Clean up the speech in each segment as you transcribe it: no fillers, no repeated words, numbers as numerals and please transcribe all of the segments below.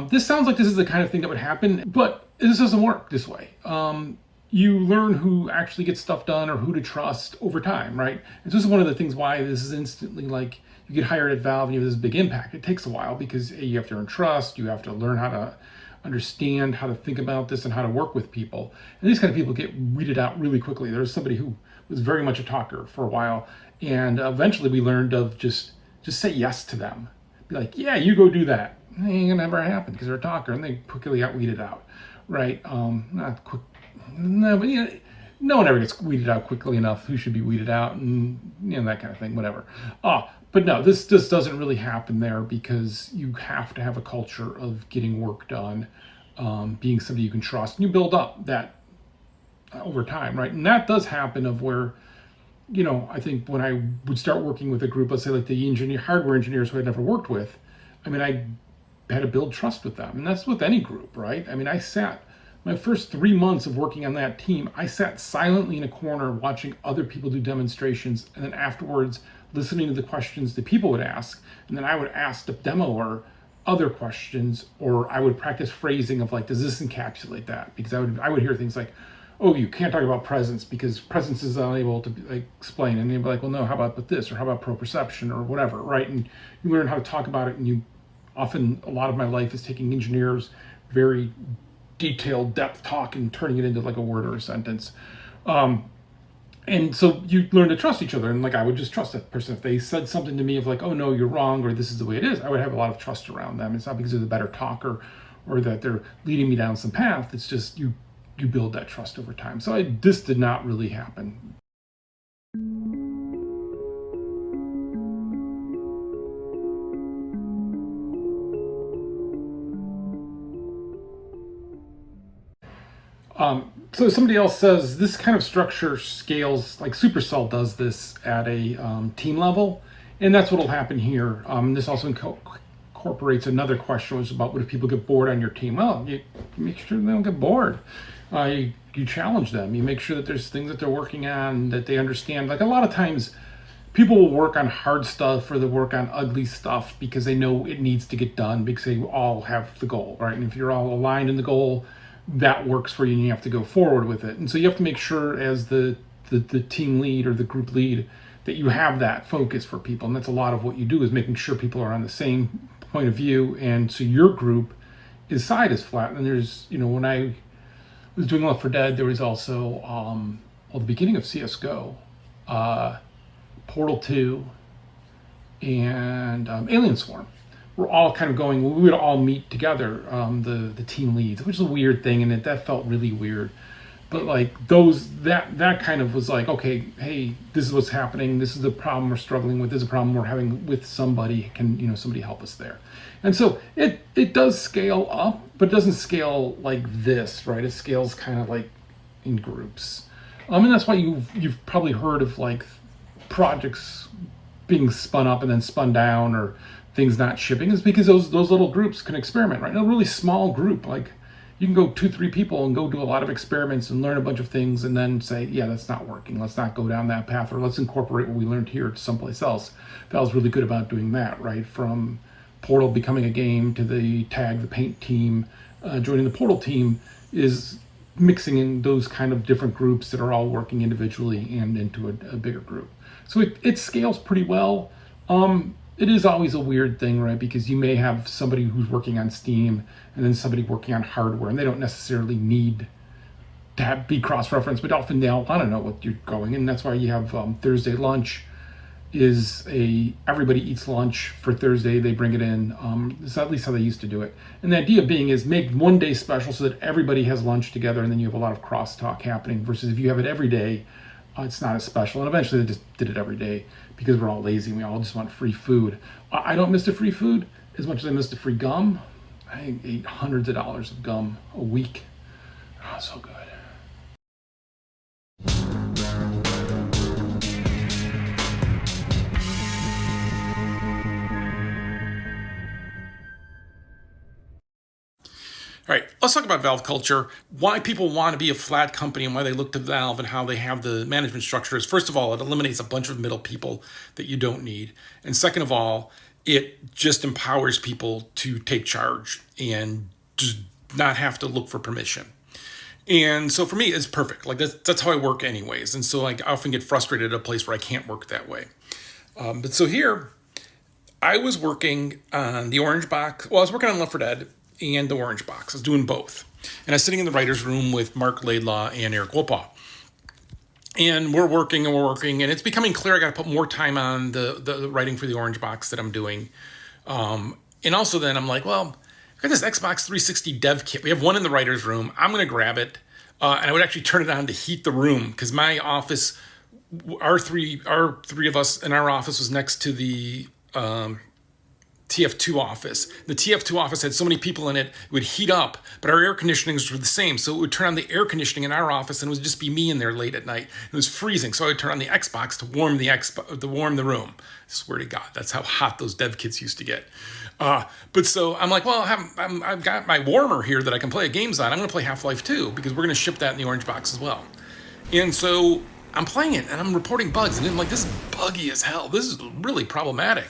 This sounds like this is the kind of thing that would happen, but this doesn't work this way. You learn who actually gets stuff done or who to trust over time, right? And so this is one of the things why this is instantly like you get hired at Valve and you have this big impact. It takes a while because you have to earn trust, you have to learn how to understand how to think about this and how to work with people. And these kind of people get weeded out really quickly. There's somebody who was very much a talker for a while, and eventually we learned of just say yes to them. Be like, yeah, you go do that. It ain't gonna ever happen because they're a talker, and they quickly got weeded out, right? Not quick, no, but no one ever gets weeded out quickly enough. Who should be weeded out, and that kind of thing, whatever. But no, this doesn't really happen there because you have to have a culture of getting work done, being somebody you can trust, and you build up that over time, right? And that does happen of where, I think when I would start working with a group, let's say like the hardware engineers who I'd never worked with, I had to build trust with them. And that's with any group, right? My first 3 months of working on that team, I sat silently in a corner watching other people do demonstrations, and then afterwards listening to the questions that people would ask, and then I would ask the demoer other questions, or I would practice phrasing of like, does this encapsulate that? Because I would hear things like, oh, you can't talk about presence because presence is unable to explain, and they'd be like, well, no, how about with this, or how about proprioception, or whatever, right? And you learn how to talk about it, and a lot of my life is taking engineers very detailed depth talk and turning it into like a word or a sentence. And so you learn to trust each other, and like I would just trust that person. If they said something to me of like, oh no, you're wrong, or this is the way it is, I would have a lot of trust around them. It's not because they're the better talker or that they're leading me down some path. It's just you build that trust over time. So this did not really happen. So somebody else says this kind of structure scales, like Supercell does this at a team level, and that's what will happen here. This also incorporates another question, which is about what if people get bored on your team? Well, you make sure they don't get bored. You challenge them. You make sure that there's things that they're working on that they understand. Like a lot of times, people will work on hard stuff or they work on ugly stuff because they know it needs to get done because they all have the goal, right? And if you're all aligned in the goal, that works for you and you have to go forward with it. And so you have to make sure as the team lead or the group lead that you have that focus for people. And that's a lot of what you do is making sure people are on the same point of view. And so your group side is flat. And there's, when I was doing Left 4 Dead, there was also, the beginning of CSGO, Portal 2, and Alien Swarm. We're all kind of going, we would all meet together, the team leads, which is a weird thing, and that felt really weird. But like that kind of was like, okay, hey, this is what's happening. This is the problem we're struggling with. This is a problem we're having with somebody. Can somebody help us there? And so it does scale up, but it doesn't scale like this, right? It scales kind of like in groups. And that's why you've probably heard of like projects being spun up and then spun down, or things not shipping, is because those little groups can experiment, right? In a really small group, like you can go 2-3 people and go do a lot of experiments and learn a bunch of things and then say, yeah, that's not working. Let's not go down that path, or let's incorporate what we learned here to someplace else. Valve's really good about doing that, right? From Portal becoming a game to the Paint team, joining the Portal team is mixing in those kind of different groups that are all working individually and into a bigger group. So it scales pretty well. It is always a weird thing, right? Because you may have somebody who's working on Steam and then somebody working on hardware, and they don't necessarily need to be cross-referenced, but often they all want to know what you're going. And that's why you have Thursday lunch is everybody eats lunch for Thursday. They bring it in. It's at least how they used to do it. And the idea being is make one day special so that everybody has lunch together, and then you have a lot of crosstalk happening, versus if you have it every day, it's not as special. And eventually they just did it every day because we're all lazy and we all just want free food. I don't miss the free food as much as I miss the free gum. I ate hundreds of dollars of gum a week. Oh, so good. All right, let's talk about Valve culture, why people want to be a flat company and why they look to Valve and how they have the management structures. First of all, it eliminates a bunch of middle people that you don't need. And second of all, it just empowers people to take charge and just not have to look for permission. And so for me, it's perfect. Like that's how I work anyways. And so like I often get frustrated at a place where I can't work that way. But so here, I was working on the Orange Box. Well, I was working on Left 4 Dead and the Orange Box. I was doing both. And I was sitting in the writer's room with Mark Laidlaw and Eric Wopaw. And we're working, and it's becoming clear I got to put more time on the writing for the Orange Box that I'm doing. And also then I'm like, well, I got this Xbox 360 dev kit. We have one in the writer's room. I'm going to grab it. And I would actually turn it on to heat the room because my office, our three of us in our office was next to the TF2 office. The TF2 office had so many people in it, it would heat up, but our air conditionings were the same. So it would turn on the air conditioning in our office and it would just be me in there late at night. It was freezing. So I would turn on the Xbox to warm the room. I swear to God, that's how hot those dev kits used to get. But so I'm like, well, I've got my warmer here that I can play games on. I'm going to play Half-Life 2 because we're going to ship that in the Orange Box as well. And so I'm playing it and I'm reporting bugs and I'm like, this is buggy as hell. This is really problematic.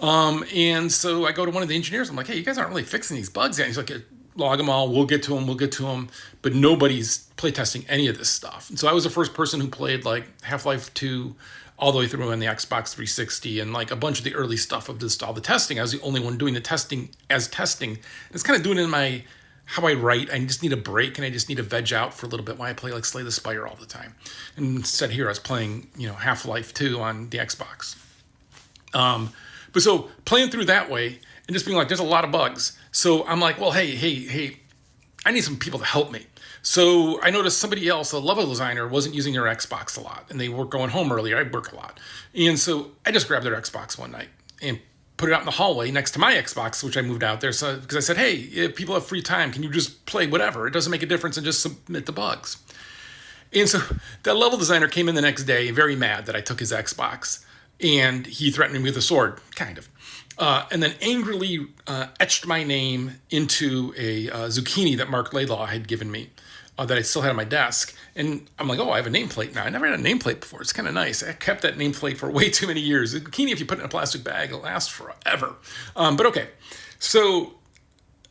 And so I go to one of the engineers. I'm like, hey, you guys aren't really fixing these bugs yet. He's like, log them all. We'll get to them. But nobody's playtesting any of this stuff. And so I was the first person who played like Half-Life 2 all the way through on the Xbox 360 and like a bunch of the early stuff of this, all the testing. I was the only one doing the testing as testing. It's kind of doing it in how I write. I just need a break and I just need to veg out for a little bit while I play like Slay the Spire all the time. And instead here I was playing, Half-Life 2 on the Xbox. But so playing through that way and just being like, there's a lot of bugs. So I'm like, well, hey, I need some people to help me. So I noticed somebody else, a level designer, wasn't using their Xbox a lot. And they were going home earlier. I work a lot. And so I just grabbed their Xbox one night and put it out in the hallway next to my Xbox, which I moved out there. So because I said, hey, if people have free time, can you just play whatever? It doesn't make a difference and just submit the bugs. And so that level designer came in the next day very mad that I took his Xbox. And he threatened me with a sword, kind of. And then angrily etched my name into a zucchini that Mark Laidlaw had given me that I still had on my desk. And I'm like, oh, I have a nameplate now. I never had a nameplate before. It's kind of nice. I kept that nameplate for way too many years. A zucchini, if you put it in a plastic bag, it'll last forever. But okay. So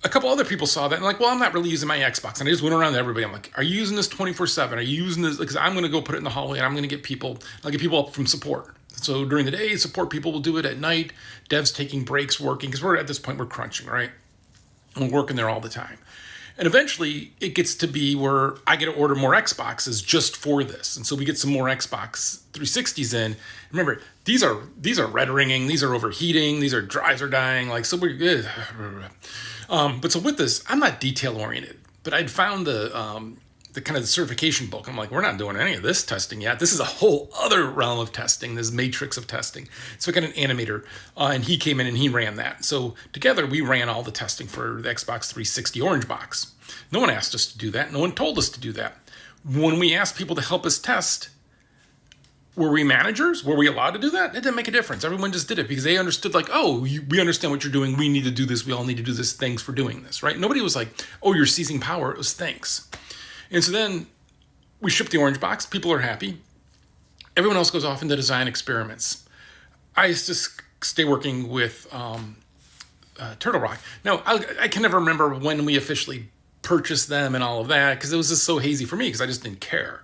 a couple other people saw that and like, well, I'm not really using my Xbox. And I just went around to everybody. I'm like, are you using this 24/7? Are you using this? Because I'm going to go put it in the hallway and I'm going to get people, I'll get people up from support. So during the day, support people will do it at night. Devs taking breaks, working, because we're at this point, we're crunching, right? And we're working there all the time. And eventually it gets to be where I get to order more Xboxes just for this. And so we get some more Xbox 360s in. Remember, these are red ringing, these are overheating, these are drives are dying, like, so we're good. But so with this, I'm not detail oriented, but I'd found the kind of the certification book. I'm like, we're not doing any of this testing yet. This is a whole other realm of testing, this matrix of testing. So I got an animator, and he came in and he ran that. So together we ran all the testing for the Xbox 360 Orange Box. No one asked us to do that. No one told us to do that. When we asked people to help us test, were we managers? Were we allowed to do that? It didn't make a difference. Everyone just did it because they understood like, oh, we understand what you're doing. We need to do this. We all need to do this. Thanks for doing this, right? Nobody was like, oh, you're seizing power. It was thanks. And so then we ship the Orange Box. People are happy. Everyone else goes off into design experiments. I used to stay working with Turtle Rock. Now, I can never remember when we officially purchased them and all of that because it was just so hazy for me because I just didn't care.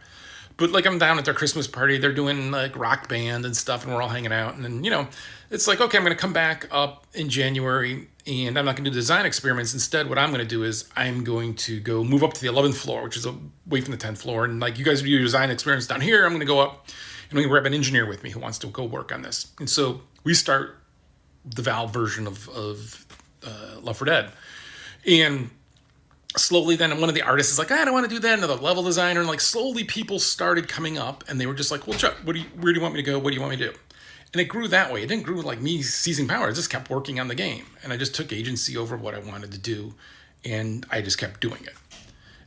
But like I'm down at their Christmas party, they're doing like rock band and stuff and we're all hanging out. And then, it's like, okay, I'm going to come back up in January and I'm not going to do design experiments. Instead, what I'm going to do is I'm going to go move up to the 11th floor, which is away from the 10th floor. And like you guys do your design experiments down here, I'm going to go up and I'm going to grab an engineer with me who wants to go work on this. And so we start the Valve version of Left 4 Dead. And slowly then one of the artists is like, I don't want to do that. Another level designer. And like slowly people started coming up and they were just like, well, Chuck, where do you want me to go? What do you want me to do? And it grew that way. It didn't grow like me seizing power. I just kept working on the game. And I just took agency over what I wanted to do. And I just kept doing it.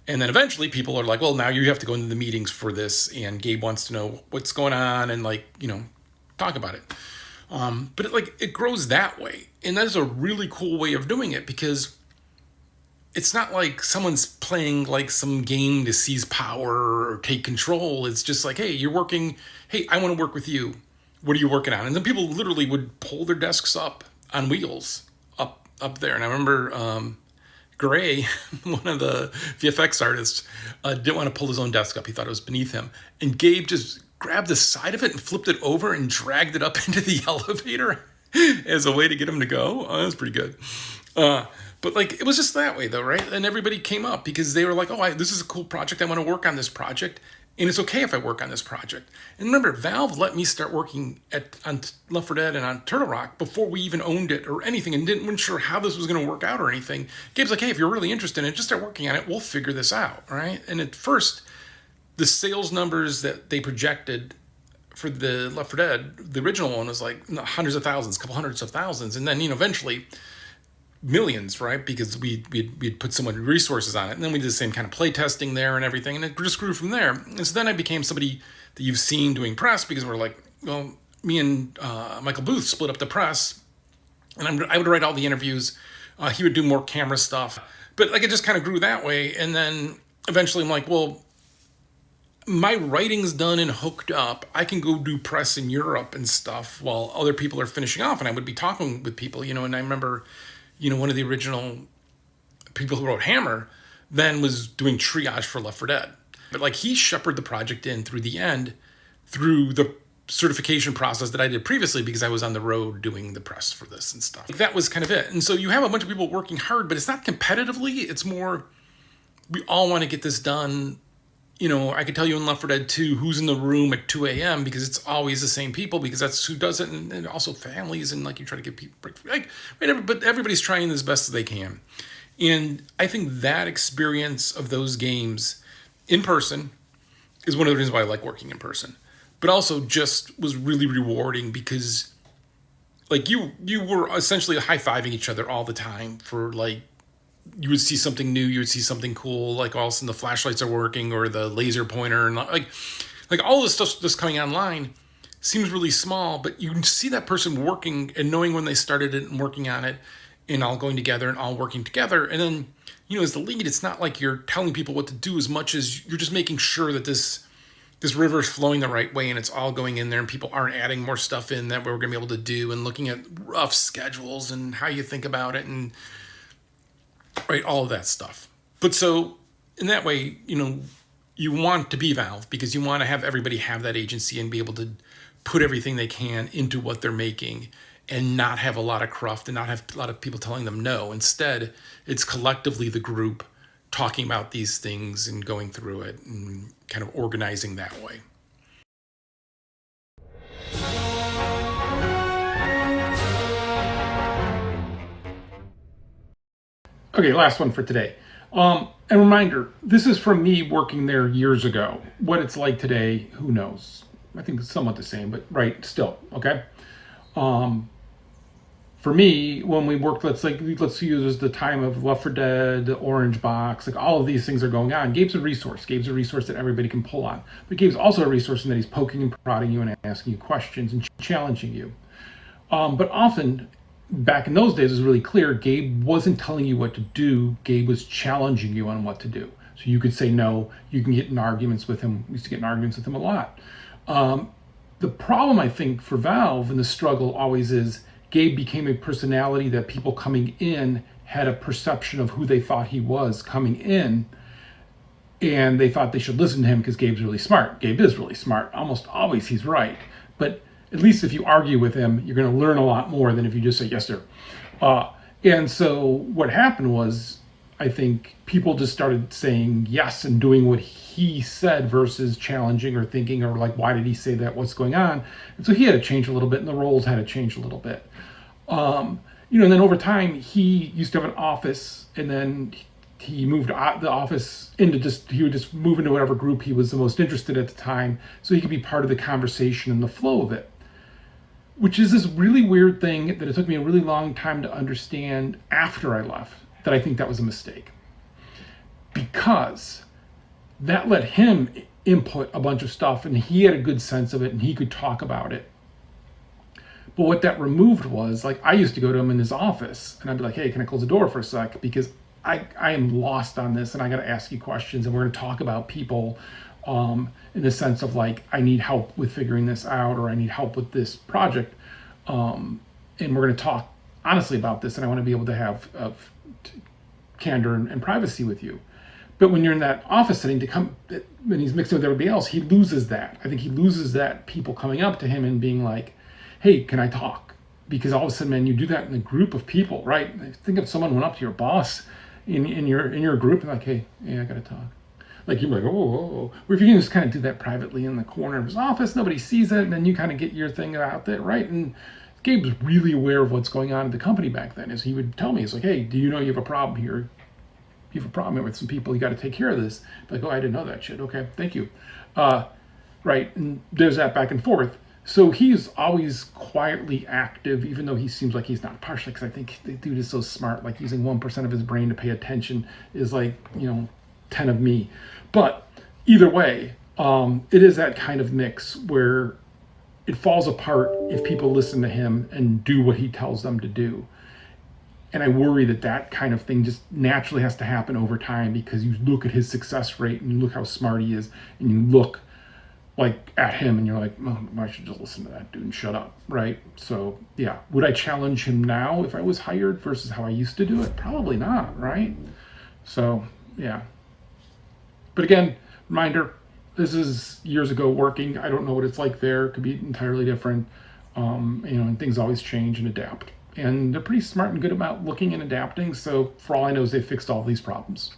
And then eventually people are like, well, now you have to go into the meetings for this. And Gabe wants to know what's going on and like, talk about it. But it grows that way. And that is a really cool way of doing it because it's not like someone's playing like some game to seize power or take control. It's just like, hey, you're working. Hey, I want to work with you. What are you working on? And then people literally would pull their desks up on wheels up there. And I remember Gray, one of the VFX artists, didn't want to pull his own desk up. He thought it was beneath him. And Gabe just grabbed the side of it and flipped it over and dragged it up into the elevator as a way to get him to go. Oh, that was pretty good. But like, it was just that way though, right? And everybody came up because they were like, oh, this is a cool project. I want to work on this project. And it's okay if I work on this project. And remember, Valve let me start working on Left 4 Dead and on Turtle Rock before we even owned it or anything, and weren't sure how this was going to work out or anything. Gabe's like, hey, if you're really interested in it, just start working on it. We'll figure this out, right? And at first, the sales numbers that they projected for the Left 4 Dead, the original one, was like hundreds of thousands, a couple hundreds of thousands. And then, eventually millions, right? Because we'd put so many resources on it. And then we did the same kind of play testing there and everything. And it just grew from there. And so then I became somebody that you've seen doing press, because we're like, well, me and Michael Booth split up the press. And I would write all the interviews. He would do more camera stuff. But like, it just kind of grew that way. And then eventually I'm like, well, my writing's done and hooked up. I can go do press in Europe and stuff while other people are finishing off. And I would be talking with people, and I remember, one of the original people who wrote Hammer then was doing triage for Left 4 Dead. But like, he shepherded the project in through the end, through the certification process that I did previously, because I was on the road doing the press for this and stuff. That was kind of it. And so you have a bunch of people working hard, but it's not competitively. It's more, we all want to get this done. I could tell you in Left 4 Dead 2 who's in the room at 2 a.m. because it's always the same people, because that's who does it, and also families, and like, you try to get people, like, but everybody's trying as best as they can. And I think that experience of those games in person is one of the reasons why I like working in person, but also just was really rewarding, because like, you were essentially high-fiving each other all the time for like, you would see something new, you would see something cool, like all of a sudden the flashlights are working or the laser pointer, and like all this stuff that's coming online seems really small, but you can see that person working and knowing when they started it and working on it and all going together and all working together. And then, as the lead, it's not like you're telling people what to do as much as you're just making sure that this river is flowing the right way and it's all going in there, and people aren't adding more stuff in that we're going to be able to do, and looking at rough schedules and how you think about it, and right, all of that stuff. But so in that way, you want to be Valve because you want to have everybody have that agency and be able to put everything they can into what they're making, and not have a lot of cruft and not have a lot of people telling them no. Instead, it's collectively the group talking about these things and going through it and kind of organizing that way. Okay, last one for today. A reminder, this is from me working there years ago. What it's like today, who knows? I think it's somewhat the same, but right, still, okay? For me, when we worked, let's use the time of Left 4 Dead, the Orange Box, like all of these things are going on. Gabe's a resource. Gabe's a resource that everybody can pull on. But Gabe's also a resource in that he's poking and prodding you and asking you questions and challenging you. But often, back in those days, it was really clear Gabe wasn't telling you what to do. Gabe was challenging you on what to do. So you could say no. You can get in arguments with him. We used to get in arguments with him a lot. The problem, I think, for Valve and the struggle always is Gabe became a personality that people coming in had a perception of who they thought he was coming in, and they thought they should listen to him because Gabe's really smart. Gabe is really smart. Almost always he's right. But at least if you argue with him, you're going to learn a lot more than if you just say, yes, sir. And so what happened was, I think people just started saying yes and doing what he said versus challenging or thinking or like, why did he say that? What's going on? And so he had to change a little bit, and the roles had to change a little bit. And then over time, he used to have an office, and then he moved the office into he would just move into whatever group he was the most interested at the time, so he could be part of the conversation and the flow of it. Which is this really weird thing that it took me a really long time to understand after I left, that I think that was a mistake. Because that let him input a bunch of stuff, and he had a good sense of it, and he could talk about it. But what that removed was, like, I used to go to him in his office, and I'd be like, hey, can I close the door for a sec? Because I am lost on this, and I got to ask you questions, and we're going to talk about people in the sense of, like, I need help with figuring this out, or I need help with this project. And we're going to talk honestly about this, and I want to be able to have candor and privacy with you. But when you're in that office setting, when he's mixing with everybody else, he loses that. I think he loses that, people coming up to him and being like, "Hey, can I talk?" Because all of a sudden, man, you do that in a group of people, right? Think if someone went up to your boss in your group and like, "Hey, yeah, I gotta talk." Like you're like, "Oh." Or if you can just kind of do that privately in the corner of his office, nobody sees it, and then you kind of get your thing out there, right? And Gabe was really aware of what's going on in the company back then. As he would tell me, it's like, "Hey, do you know you have a problem here? You have a problem with some people, you got to take care of this." Like, "Oh, I didn't know that shit." "Okay, thank you." Right, and there's that back and forth. So he's always quietly active, even though he seems like he's not, partially because I think the dude is so smart. Like using 1% of his brain to pay attention is like 10 of me. But either way, it is that kind of mix where it falls apart if people listen to him and do what he tells them to do. And I worry that kind of thing just naturally has to happen over time, because you look at his success rate and you look how smart he is, and you look like at him and you're like, "Oh, I should just listen to that dude and shut up," right? So yeah, would I challenge him now if I was hired versus how I used to do it? Probably not, right? So yeah. But again, reminder, this is years ago working. I don't know what it's like there. It could be entirely different. And things always change and adapt. And they're pretty smart and good about looking and adapting. So for all I know, they fixed all these problems.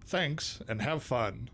Thanks, and have fun.